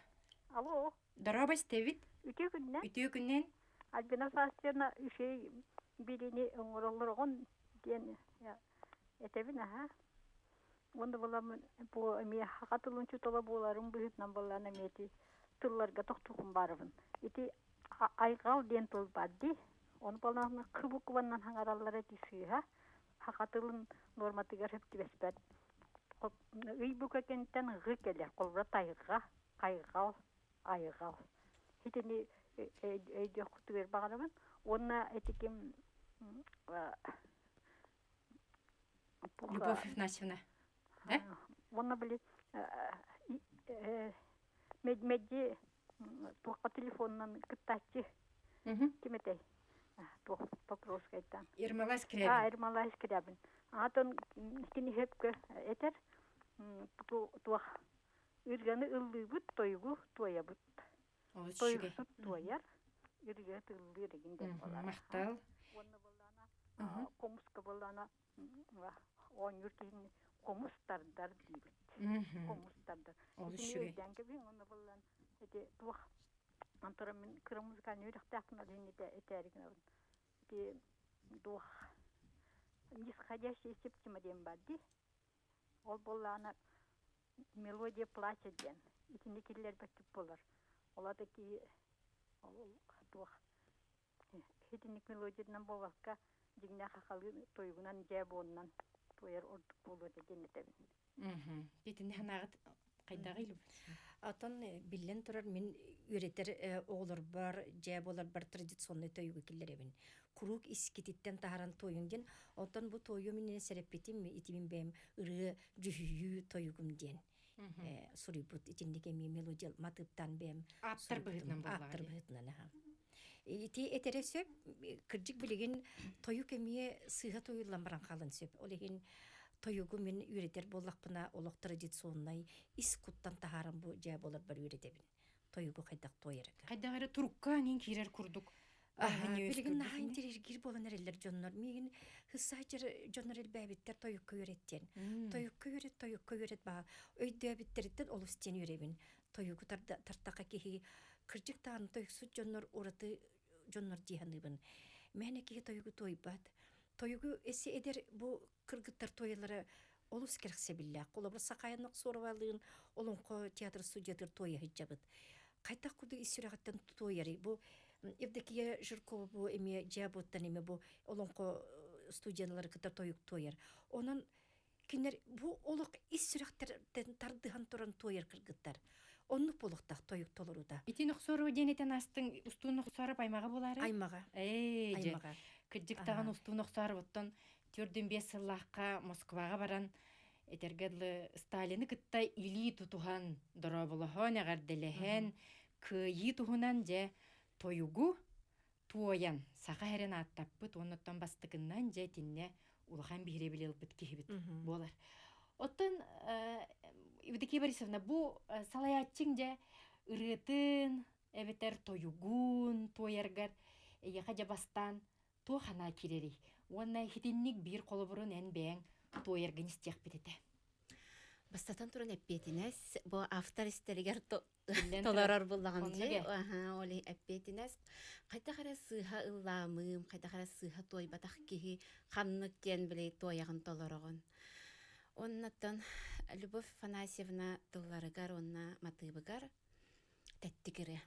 S6: Алло.
S1: Дороба стебит.
S6: Үтө
S1: күннен.
S6: Альбина Састерна үшей билини оңоролоргон ден этебин аха. Онда боламын бу эми хакатылынчу тола боларым быытнан боллана мети тылларга токтугун барыбын. Ити айгал ден тыл бадди. Он боланы кыбыкваннан хаңараллар этиси ха. Хакатылын норматыгар хептибеспет. Үй бүкекенттен гы келер колбра тайга, кайгал, айгал. Хитини эйдө кутубер баганамын. Онна этиким
S1: Любовь Насевна. Да?
S6: Онна били медмеди тука телефоннан кыттачы. Киметей. Вопрос кайттан.
S1: Ермалай Скрябин.
S6: Ермалай Скрябин. Атон кини хепке этер. Туа үргәне ыллыбыт тойгу тоябыт. Тойгу тояр. Үргә тыллы дигәндә булар.
S1: Мактал.
S6: Онны булана. Комуска булана. Он юртин комустардар дибит. Комустардар. Шуге. Дәнке бин онны булан. Эти туа антора мен кырмызга нөрөктәкне динде этәргән. Ди туа нисходящий септима бадди. Ол булана мелодия плача ден. Итинекиллер бәкип булар. Ола таки туа хитиник мелодиядан болгаска дигне хакалы тойгунан жабоннан тояр ордук болот экен этебин.
S1: Битин ханагыт кайдагы
S2: Атан биллен турар мен үйретер оолор бар, жаболар бар традиционный тойгу киллеребин. Курук искититтен тахаран тойунден, отан бу тойу менен сереппетим итимин бем ыры жүхүйү тойгум ден. Сурибут итиндеге мелодия матыптан бем.
S1: Аттар быһытынан болар.
S2: Аттар быһытынан аха. Ити этересеп кырдык билеген тою кемие сыга тоюлан баран калын сөп. Олеген тойугу мен үйретер боллакпына олок традиционный искуттан тахаран бу жай болар бар үйретебин. Тойугу кайдак тойер.
S1: Кайдагы турукка нин кирер курдук.
S2: Билеген нахайн терер гир болан эрелер жоннор. Меген хысачыр жоннор элбәбиттер тойукка үйреттен. Тойукка үйрет ба. Өйдөбиттерден олустен үйребин. Тойугу тартака кихи кырдык таан тойуксу жоннор ураты жоннор диханыбын. Мәне кихи тойугу тойбат. Тойугу эси эдер бу кыргыттар тойлары олус керексе билля. Колобур сакаянок сорвалыын олонко театр студиятыр тойы хиджабыт. Кайта куду исүрагаттан тойяры. Бу Евдокия Жиркова бу эме жаботтан эме бу олонко студиялары кытар тойук тойыр. Онун кинер бу олок исүрактардан тардыхан туран тойыр кыргыттар. Онну полуктак тойук толоруда.
S1: Итин оксору денетен астын устун оксору аймага болары?
S2: Аймага.
S1: Аймага. Кыджык таган устун оксору боттон түрдүн 5 сыллакка Москвага баран этергедлы Сталины кытта или тутухан дороболохон агарделехен кыйы тухунан же тойугу туоян саха херен аттаппыт онноттон бастыкыннан же тинне улахан бире билелбит кихибит болар. Оттон Евдокия Борисовна бу салаятчың же ырытын эбетер тоюгун тояргар яха жабастан то хана кирери. Онна хитинник бир колобурун эн бэң тояргын истех битете.
S3: Бастатан туран эппетинес, бу автор истеригер толорор буллаган же. Оли эппетинес. Кайта кара сыха ылламым, кайта кара сыха той батак кихи ханнык кен биле тоягын толорогон. Оннаттан Любовь Афанасьевна тылларыгар онна матыбыгар тәттигере.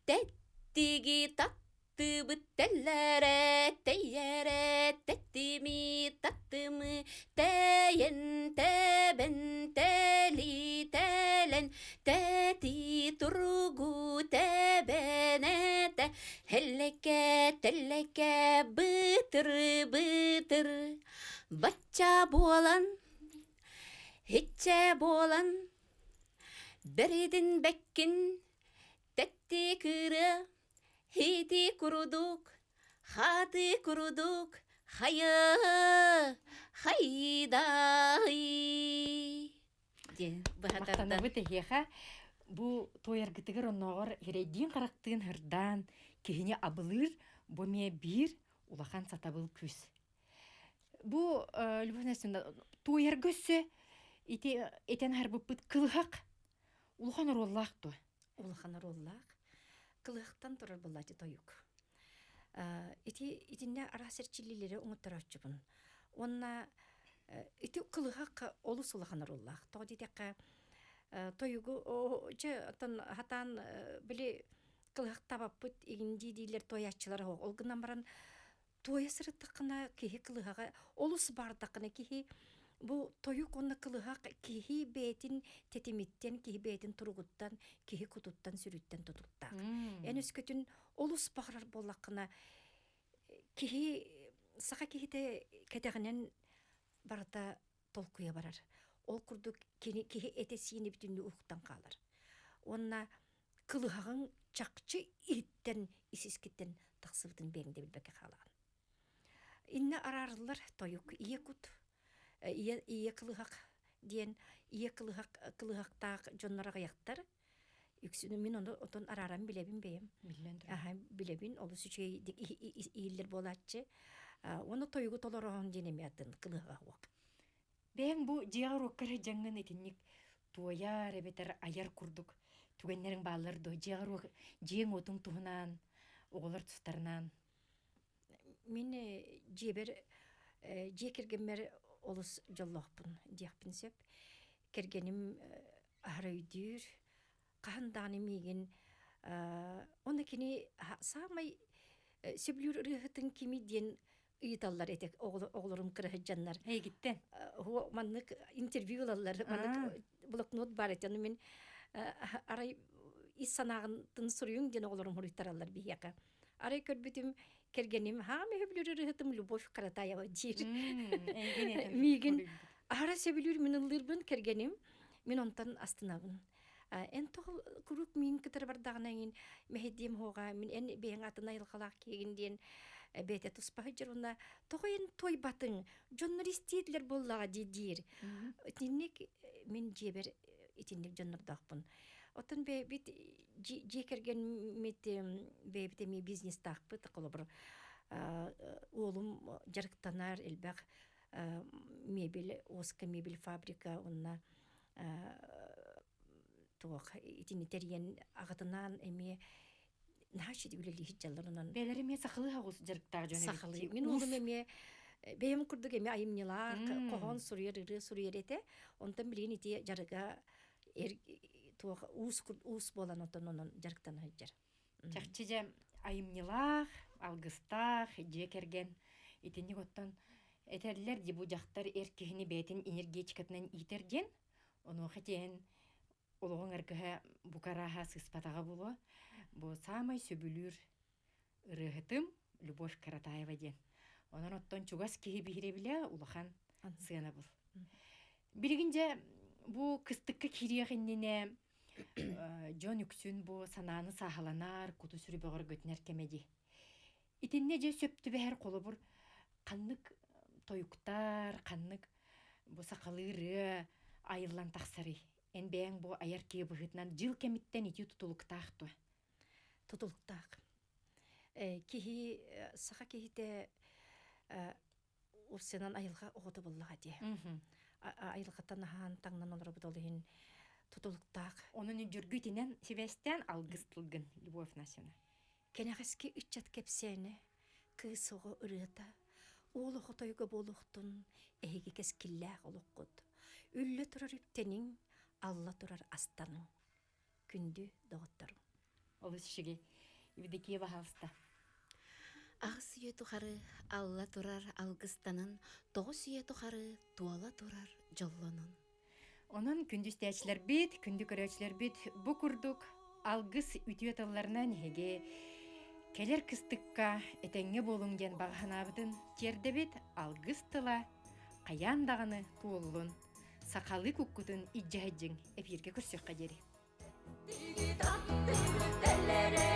S3: Тәттиги татты бүттәлләре тәйәре тәттими таттымы тәйен тәбен тәли тәлен тәти тургу тәбәнәтә хәлләкә тәлләкә бытыр бача болан хитчә болан беридин бәккин тәтти кыры хити курудук хаты курудук хайдай
S1: Мақтанабы тәхеха бу тояргытыгыр онногор херейдин карактыын хырдан кихине абылыр боме бир улахан сатабыл күс. Бу Любовь Настасьевна тояргөссө этен харбыппыт кылхак улахан ороллах то.
S2: Улахан ороллах кылыктан турар буллати тоюк. Итинне арасерчилилери оңоттарачыбын. Онна ити кылыгак олус улахан ороллах. Тодитека тоюгу же хатан били кылык табаппыт игинди дилер тоячылар олгунан баран тоясырыттакына кихи кылыгага олус бардакына кихи бу тоюк онна кылыгак кихи бетин тетимиттен кихи бетин тургуттан кихи кутуттан сүрүттен тутуттак. Эн өскөтүн олус багырар боллакына кихи сака кихите кетегинен барата толкуя барар. Ол курду кихи этесини бүтүнү уктан калар. Онна кылыгагын чакчы иттен исискиттен таксыбытын беңде билбекке калаган. Инне арарлар тоюк иекут ие кылыгак диен ие кылыгактак жоннорага яктар. Үксүнү мен отон араран билебин бейм. Билебин олус үчей ииллер болатчы. Оны тоюгу толорогон денемиятын кылыгага уак.
S1: Бәң бу жиягар оккары жаңын этинник туояр эбетер аяр курдук. Түгеннерин баалар до жиягар жиң отун туһунан, оголор тустарынан.
S2: Мен жебер жекергенмер олус жоллохпун диякпин сөп. Кергеним арайдыр, каханданы миген, оны кини самай сөблүр рыхытын кими ден ыйталлар этек оғлорым кырыхы жаннар.
S1: Гиттен.
S2: Маннык интервьюлалар, маннык блокнот бар этен мен арай ис санагын сурюң ден оғлорым хуруйтаралар бияка. Арай көрбүтүм кергеним хами хөблүр рыхытым Любовь Каратаева дир. Миген ара сөблүр миныллырбын кергеним мен онтан астынабын. Эн тоғыл күрүк мин кытыр бардағынан мехеддем хоға мен эн бейін атына илқалақ кегінден бәйті тұспағы жүруна тоғайын той батын жоннористетлер боллаға дедер. Тиннек мен жебер итиннек жоннордақпын. Отын бәйбіт жекерген бәйбіт әме бизнес тақпы тақылы бір олым жарықтанар әлбәқ мебель, оска мебель фабрика онна тоқ итинетерген ағытынан әме нахаши үлелі хиджаларынан.
S1: Бәлері ме сақылы ағыз жарықтағы жөне бітті.
S2: Сақылы. Мен олым әме бәйім күрдік әме айымнелар, қоған сұрыер еті. Онтан білген еті жарыға уыс болан отын оның жарықтан хайджар.
S1: Чақчы жа айымнелар, алғыстақ, жекерген итінік оттан әтерлер де бұл жақтар әркехіні бәйтін энергетикатынан итерген, оны оқытен олығын әркіға бұқараға сыспатаға болу, бұл самай сөбілір ырыгытым Любовь Каратаева ден. Онан оттон чугас киһи биһире биле улахан сыана бул. Билигинже бу кыстыкка кириягинне Жон үксүн бу санааны сахаланар, куту сүрүбөгөр көтнер кемеди. Итинне же сөптү бәһәр колобур каннык тоюктар, каннык бу сакалыры айыллан тахсары. Эн бәң бу аяр кие быһытнан жыл кемиттен ити тутулуктаакту.
S2: Тутулуктаак. Кихи саха кихите усенан айылга огото буллага ди. Айылгатан хан таңнан олор бутолын тутулуктаак.
S1: Onun жүргүтинен севестен алгыстылгын Любовь Насина.
S2: Кенегэски иччат кепсене кысого ырыта. Оолу хотойго болуктун эги кескиллээх олуккут. Үллө турар иптенин алла турар астаның. Күндү доготторум.
S1: Олус шиги ибидеки бахалста.
S3: Ағы сүйе тухары алла турар алгыстанын, тоғы сүйе тухары туала турар жоллонун.
S1: Onun күндүстәчләр бит, күндү көрәчләр бит бу курдук алгыс үтүеталларынан heге келер кыстыкка этеңге болуң ден баганабытын терде бит алгыс тыла каян даганы туоллун сакалы куккутун иҗҗаһҗиң эфирге көрсөк кадери.
S7: Теллере,